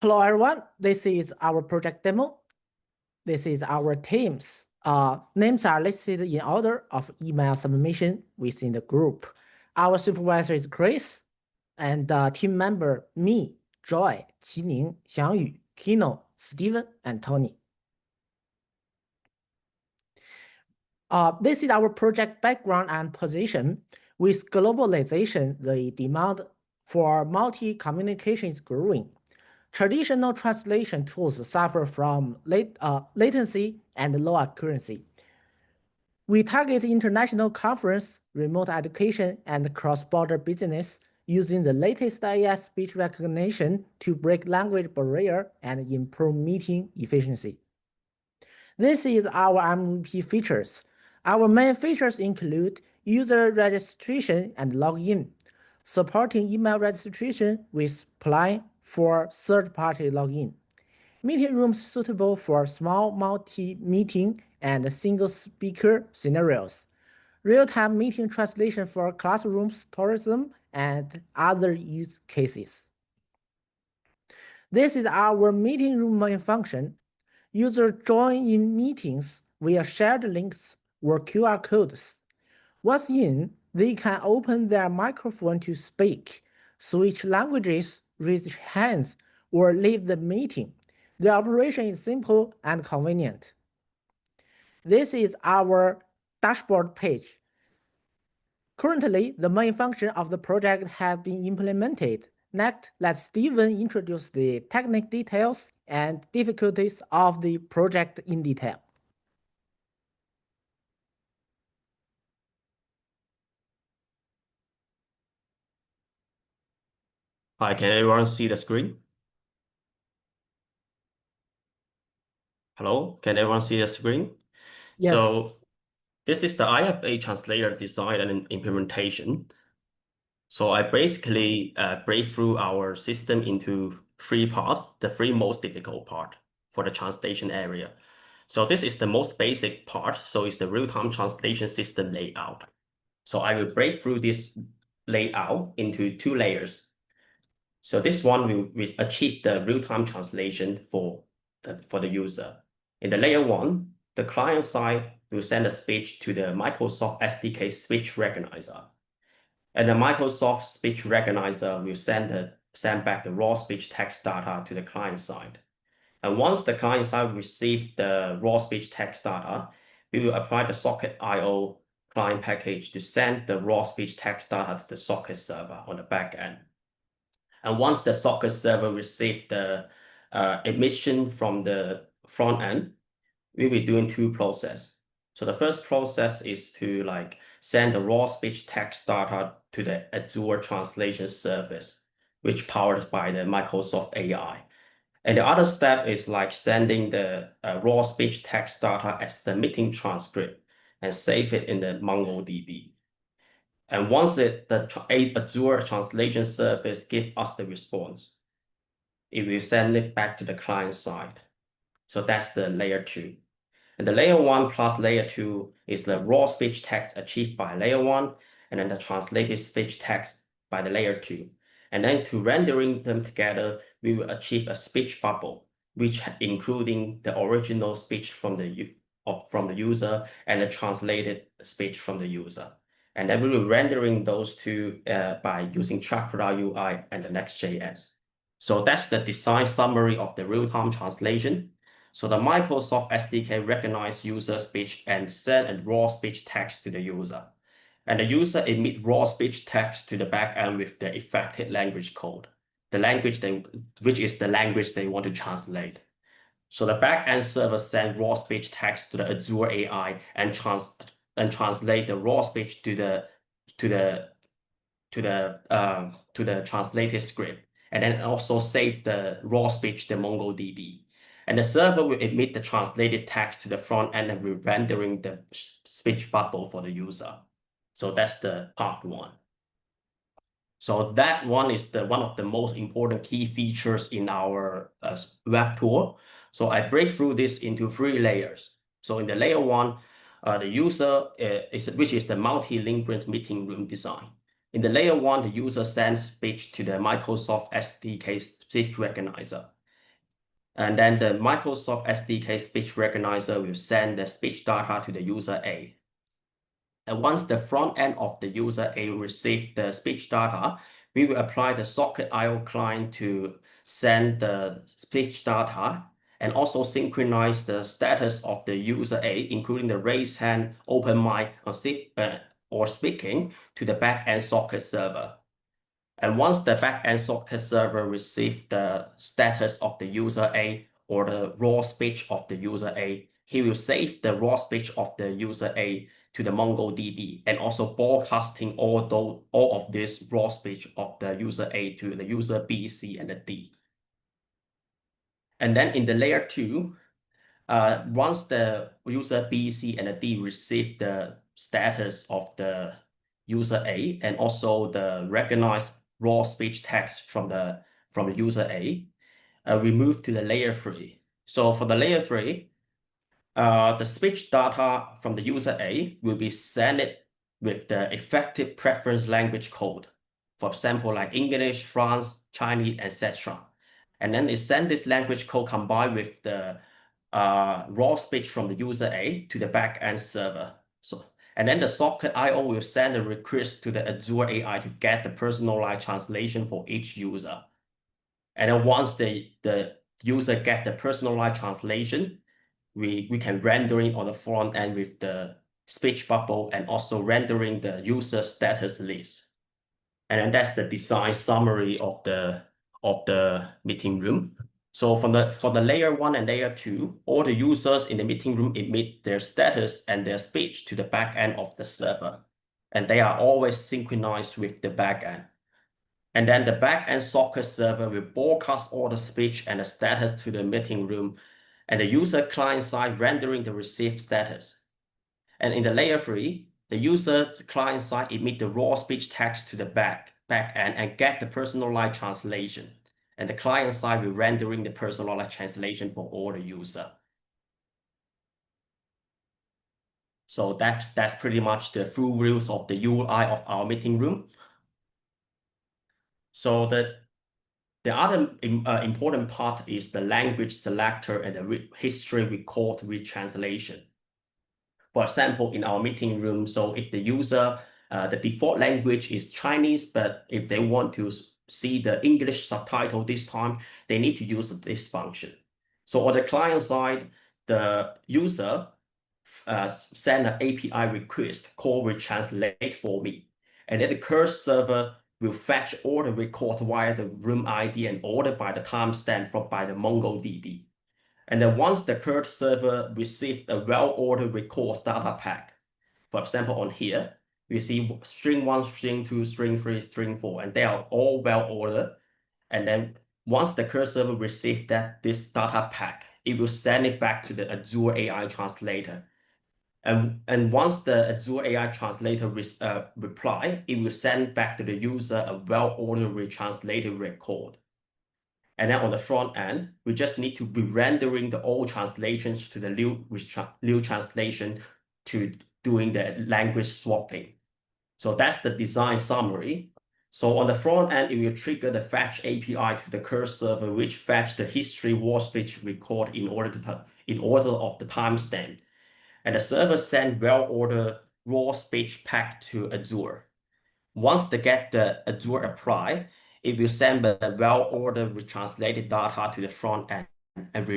Hello, everyone. This is our project demo. This is our teams. Names are listed in order of email submission within the group. Our supervisor is Chris, and team member me, Joy, Qining, Xiangyu, Kino, Steven, and Tony. This is our project background and position. With globalization, the demand for multi-communication is growing. Traditional translation tools suffer from latency and low accuracy. We target international conference, remote education, and cross-border business using the latest AI speech recognition to break language barrier and improve meeting efficiency. This is our MVP features. Our main features include user registration and login, supporting email registration with plan for third-party login, meeting rooms suitable for small multi-meeting and single-speaker scenarios, real-time meeting translation for classrooms, tourism, and other use cases. This is our meeting room main function. Users join in meetings via shared links or QR codes. Once in, they can open their microphone to speak, switch languages, raise hands, or leave the meeting. The operation is simple and convenient. This is our dashboard page. Currently, the main function of the project has been implemented. Next, let Steven introduce the technical details and difficulties of the project in detail. Hi, can everyone see the screen? Hello, can everyone see the screen? Yes. So this is the IFA Translator design and implementation. So I basically break through our system into three parts, the three most difficult part for the translation area. So this is the most basic part. So it's the real-time translation system layout. So I will break through this layout into two layers. So this one will achieve the real-time translation for the user. In the layer one, the client side will send a speech to the Microsoft SDK speech recognizer. And the Microsoft speech recognizer will send back the raw speech text data to the client side. And once the client side receives the raw speech text data, we will apply the socket IO client package to send the raw speech text data to the socket server on the back end. And once the socket server receives the emission from the front end, we'll be doing two processes. So the first process is to send the raw speech text data to the Azure translation service, which powered by the Microsoft AI. And the other step is sending the raw speech text data as the meeting transcript and save it in the MongoDB. And once the Azure translation service gives us the response, it will send it back to the client side. So that's the layer two. And the layer one plus layer two is the raw speech text achieved by layer one, and then the translated speech text by the layer two. And then to rendering them together, we will achieve a speech bubble, which including the original speech from the user and the translated speech from the user. And then we will rendering those two by using Chakra UI and the Next.js. So that's the design summary of the real-time translation. So the Microsoft SDK recognizes user speech and send a raw speech text to the user. And the user emits raw speech text to the backend with the effective language code, which is the language they want to translate. So the backend server sends raw speech text to the Azure AI and translate the raw speech to the translated script, and then also save the raw speech to MongoDB. And the server will emit the translated text to the front end and will rendering the speech bubble for the user. So that's the part one. So that one is one of the most important key features in our web tool. So I break through this into three layers. So in the layer one, the user which is the multi-lingual meeting room design. In the layer one, the user sends speech to the Microsoft SDK speech recognizer. And then the Microsoft SDK speech recognizer will send the speech data to the user A. And once the front end of the user A receives the speech data, we will apply the Socket IO client to send the speech data and also synchronize the status of the user A, including the raise hand, open mic, or speaking to the backend socket server. And once the backend socket server receives the status of the user A or the raw speech of the user A, he will save the raw speech of the user A to the MongoDB and also broadcasting all of this raw speech of the user A to the user B, C, and the D. And then in the layer 2, once the user B, C, and the D receive the status of the user A and also the recognized raw speech text from the user A, we move to the layer 3. So for the layer 3, the speech data from the user A will be sent with the effective preference language code. For example, like English, France, Chinese, etc. And then it sends this language code combined with the raw speech from the user A to the backend server. And then the Socket IO will send a request to the Azure AI to get the personalized translation for each user. And then once the user get the personalized translation, we can render it on the front end with the speech bubble and also rendering the user status list. And then that's the design summary of the meeting room. So for the layer 1 and layer 2, all the users in the meeting room emit their status and their speech to the back end of the server. And they are always synchronized with the back end. And then the back end socket server will broadcast all the speech and the status to the meeting room, and the user client side rendering the received status. And in the layer 3, the user client side emit the raw speech text to the back end and get the personalized translation. And the client side will rendering the personalized translation for all the user. So that's pretty much the full views of the UI of our meeting room. So the other important part is the language selector and the history record retranslation. For example, in our meeting room, so if the user, the default language is Chinese, but if they want to see the English subtitle this time, they need to use this function. So on the client side, the user send an API request called retranslate for me. And then the curse server will fetch all the records via the room ID and order by the timestamp by the MongoDB. And then once the curse server receives a well-ordered record data pack, for example, on here, we see string 1, string 2, string 3, string 4, and they are all well-ordered. And then once the curse server receives this data pack, it will send it back to the Azure AI Translator. And once the Azure AI Translator reply, it will send back to the user a well-ordered retranslated record. And then on the front end, we just need to be rendering the old translations to the new translation to doing the language swapping. So that's the design summary. So on the front end, it will trigger the fetch API to the curse server, which fetch the history raw speech record in order of the timestamp. And the server send well-ordered raw speech pack to Azure. Once they get the Azure apply, it will send the well-ordered retranslated data to the front end and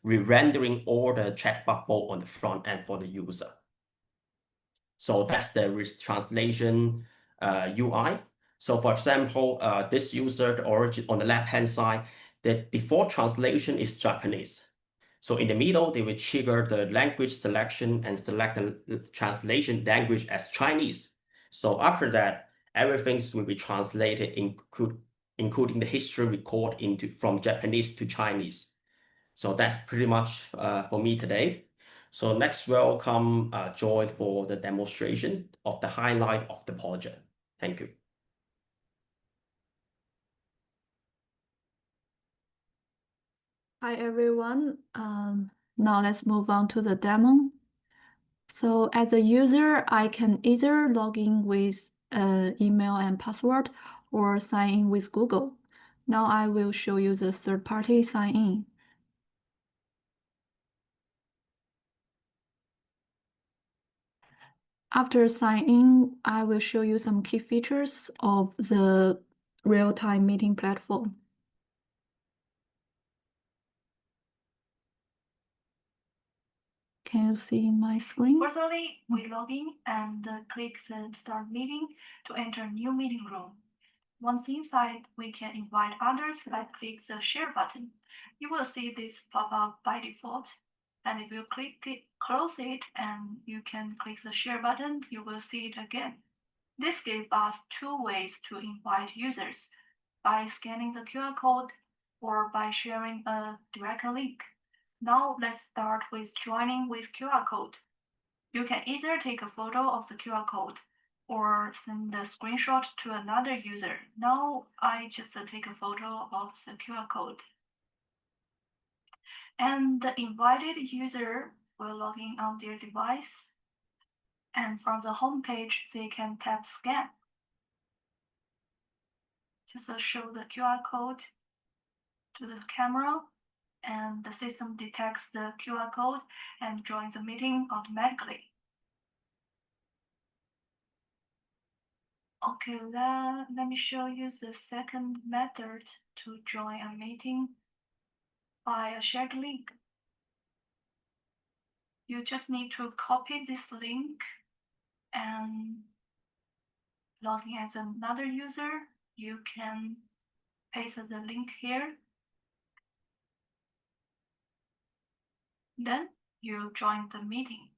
re-rendering all the check bubble on the front end for the user. So that's the translation UI. So for example, this user, the origin on the left-hand side, the default translation is Japanese. So in the middle, they will trigger the language selection and select the translation language as Chinese. So after that, everything will be translated, including the history record from Japanese to Chinese. So that's pretty much for me today. So next, welcome Joy for the demonstration of the highlight of the project. Thank you. Hi everyone. Now let's move on to the demo. So as a user, I can either log in with email and password or sign in with Google. Now I will show you the third-party sign-in. After sign-in, I will show you some key features of the real-time meeting platform. Can you see my screen? Firstly, we log in and click the Start Meeting to enter new meeting room. Once inside, we can invite others by click the Share button. You will see this pop up by default. And if you click it, close it, and you can click the Share button, you will see it again. This gives us two ways to invite users, by scanning the QR code or by sharing a direct link. Now let's start with joining with QR code. You can either take a photo of the QR code or send a screenshot to another user. Now I just take a photo of the QR code. And the invited user will log in on their device. And from the home page, they can tap Scan. Just show the QR code to the camera, and the system detects the QR code and joins the meeting automatically. Okay, let me show you the second method to join a meeting by a shared link. You just need to copy this link and log in as another user. You can paste the link here. Then you join the meeting.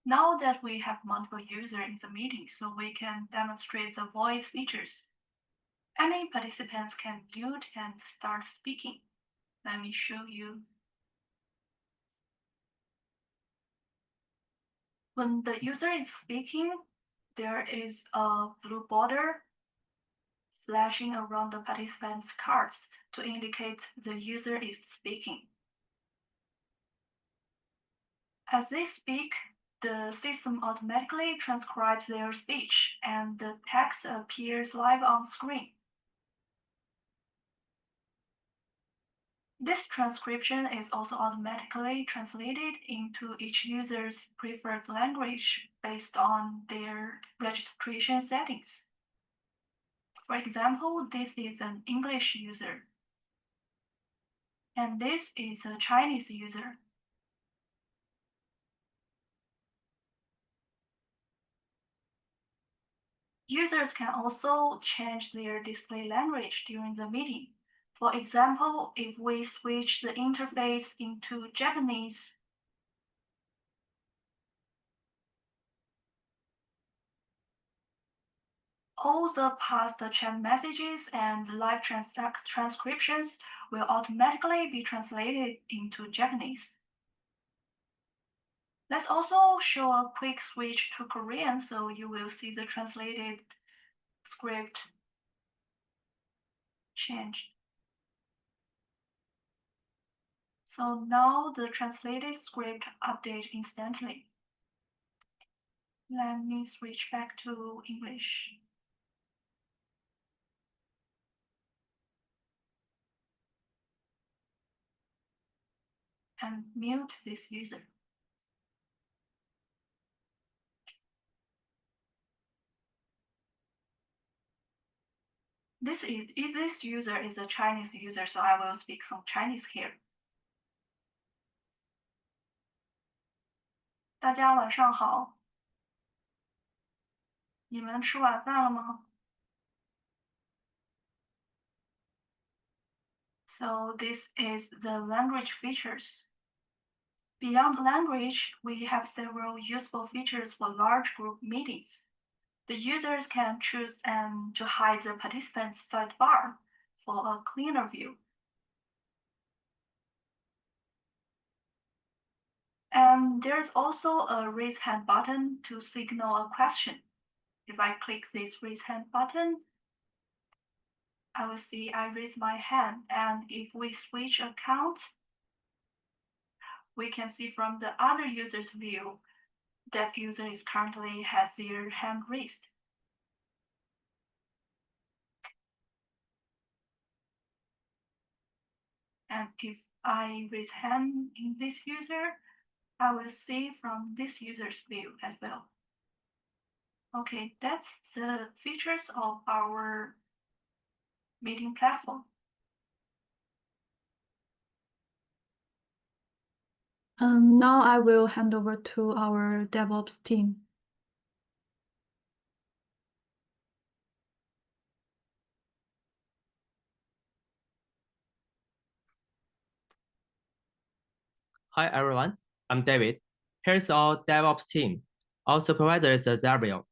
Now that we have multiple users in the meeting, so we can demonstrate the voice features. Any participants can mute and start speaking. Let me show you. When the user is speaking, there is a blue border flashing around the participants' cards to indicate the user is speaking. As they speak, the system automatically transcribes their speech and the text appears live on screen. This transcription is also automatically translated into each user's preferred language based on their registration settings. For example, this is an English user, and this is a Chinese user. Users can also change their display language during the meeting. For example, if we switch the interface into Japanese, all the past chat messages and live transcriptions will automatically be translated into Japanese. Let's also show a quick switch to Korean so you will see the translated script change. So now the translated script updates instantly. Let me switch back to English. And mute this user. This user is a Chinese user, so I will speak some Chinese here. 大家晚上好，你们吃晚饭了吗？ So this is the language features. Beyond language, we have several useful features for large group meetings. The users can choose to hide the participants' sidebar for a cleaner view. And there's also a raise hand button to signal a question. If I click this raise hand button, I will see I raise my hand. And if we switch account, we can see from the other user's view that user is currently has their hand raised. And if I raise hand in this user, I will see from this user's view as well. Okay, that's the features of our meeting platform. Now I will hand over to our DevOps team. Hi everyone, I'm David. Here's our DevOps team. Our supervisor is Zabriel.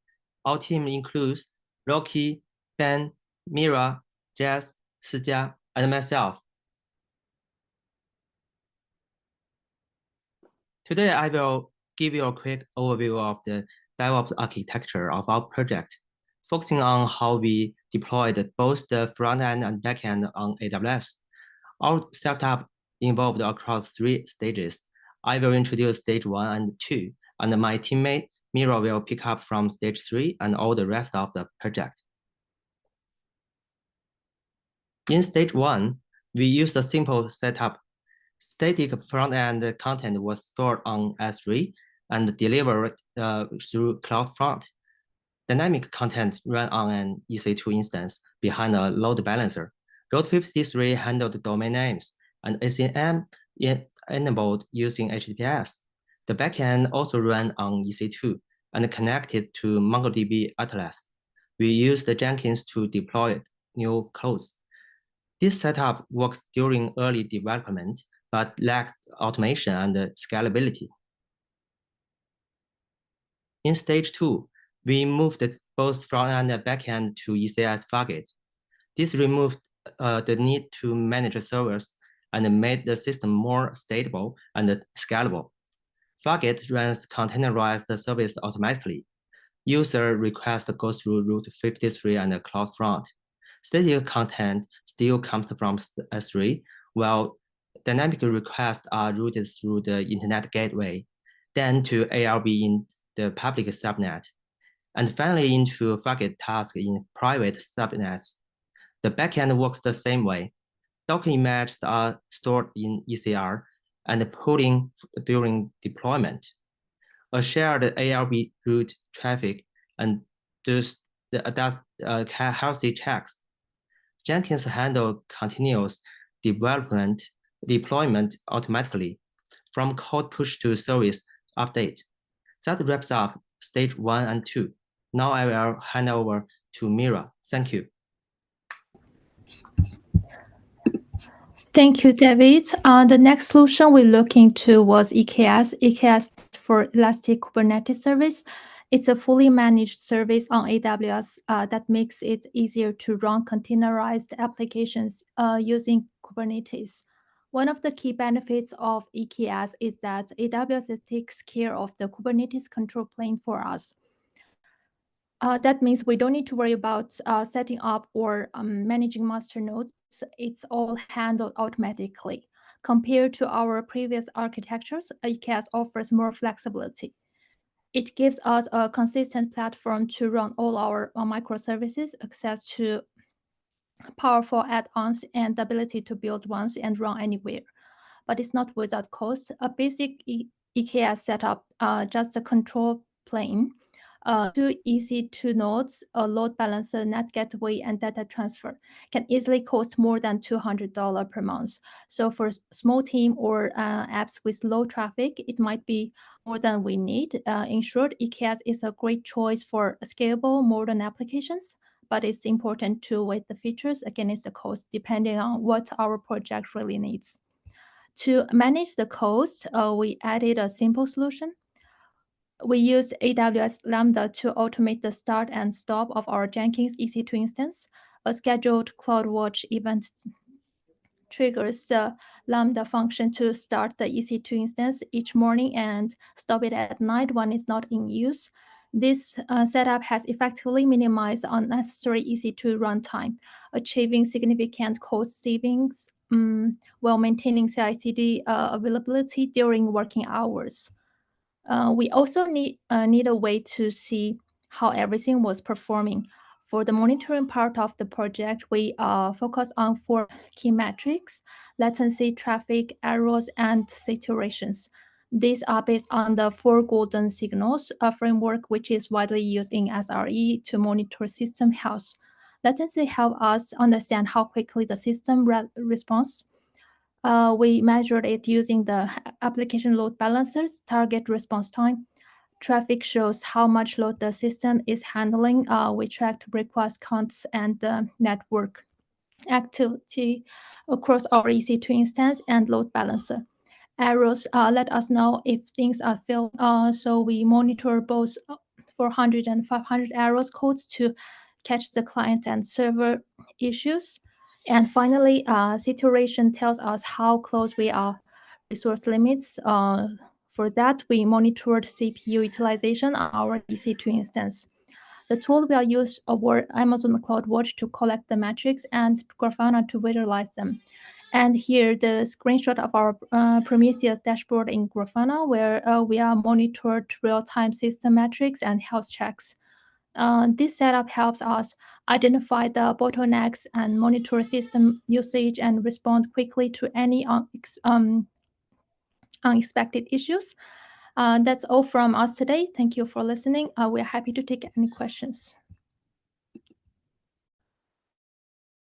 Our team includes Rocky, Ben, Mira, Jess, Sijia, and myself. Today I will give you a quick overview of the DevOps architecture of our project, focusing on how we deployed both the front end and back end on AWS. Our setup involved across 3 stages. I will introduce stage 1 and 2, and my teammate Mira will pick up from stage 3 and all the rest of the project. In stage 1, we used a simple setup. Static front-end content was stored on S3 and delivered through CloudFront. Dynamic content ran on an EC2 instance behind a load balancer. Route 53 handled domain names, and ACM enabled using HTTPS. The backend also ran on EC2 and connected to MongoDB Atlas. We used Jenkins to deploy new codes. This setup works during early development, but lacked automation and scalability. In stage 2, we moved both front-end and back-end to ECS Fargate. This removed the need to manage servers and made the system more stable and scalable. Fargate runs containerized service automatically. User requests go through Route 53 and CloudFront. Static content still comes from S3, while dynamic requests are routed through the Internet Gateway, then to ARB in the public subnet, and finally into Fargate tasks in private subnets. The backend works the same way. Docker images are stored in ECR and pooling during deployment. A shared ARB route traffic and does healthy checks. Jenkins handles continuous deployment automatically from code push to service update. That wraps up stage 1 and 2. Now I will hand over to Mira. Thank you. Thank you, David. The next solution we looked into was EKS. EKS for Elastic Kubernetes Service. It's a fully managed service on AWS that makes it easier to run containerized applications using Kubernetes. One of the key benefits of EKS is that AWS takes care of the Kubernetes control plane for us. That means we don't need to worry about setting up or managing master nodes. It's all handled automatically. Compared to our previous architectures, EKS offers more flexibility. It gives us a consistent platform to run all our microservices, access to powerful add-ons, and the ability to build once and run anywhere. But it's not without cost. A basic EKS setup, just a control plane, 2 EC2 nodes, a load balancer, net gateway, and data transfer can easily cost more than $200 per month. So for small team or apps with low traffic, it might be more than we need. In short, EKS is a great choice for scalable modern applications, but it's important to weigh the features against the cost depending on what our project really needs. To manage the cost, we added a simple solution. We use AWS Lambda to automate the start and stop of our Jenkins EC2 instance. A scheduled CloudWatch event triggers the Lambda function to start the EC2 instance each morning and stop it at night when it's not in use. This setup has effectively minimized unnecessary EC2 runtime, achieving significant cost savings while maintaining CI/CD availability during working hours. We also need a way to see how everything was performing. For the monitoring part of the project, we focus on 4 key metrics: latency, traffic, errors, and saturations. These are based on the 4 golden signals, a framework which is widely used in SRE to monitor system health. Latency helps us understand how quickly the system responds. We measured it using the application load balancers, target response time. Traffic shows how much load the system is handling. We tracked request counts and network activity across our EC2 instance and load balancer. Errors let us know if things are failed. So we monitor both 400 and 500 errors codes to catch the client and server issues. And finally, saturation tells us how close we are resource limits. For that, we monitored CPU utilization on our EC2 instance. The tool will use Amazon CloudWatch to collect the metrics and Grafana to visualize them. And here, the screenshot of our Prometheus dashboard in Grafana, where we are monitored real-time system metrics and health checks. This setup helps us identify the bottlenecks and monitor system usage and respond quickly to any unexpected issues. That's all from us today. Thank you for listening. We're happy to take any questions.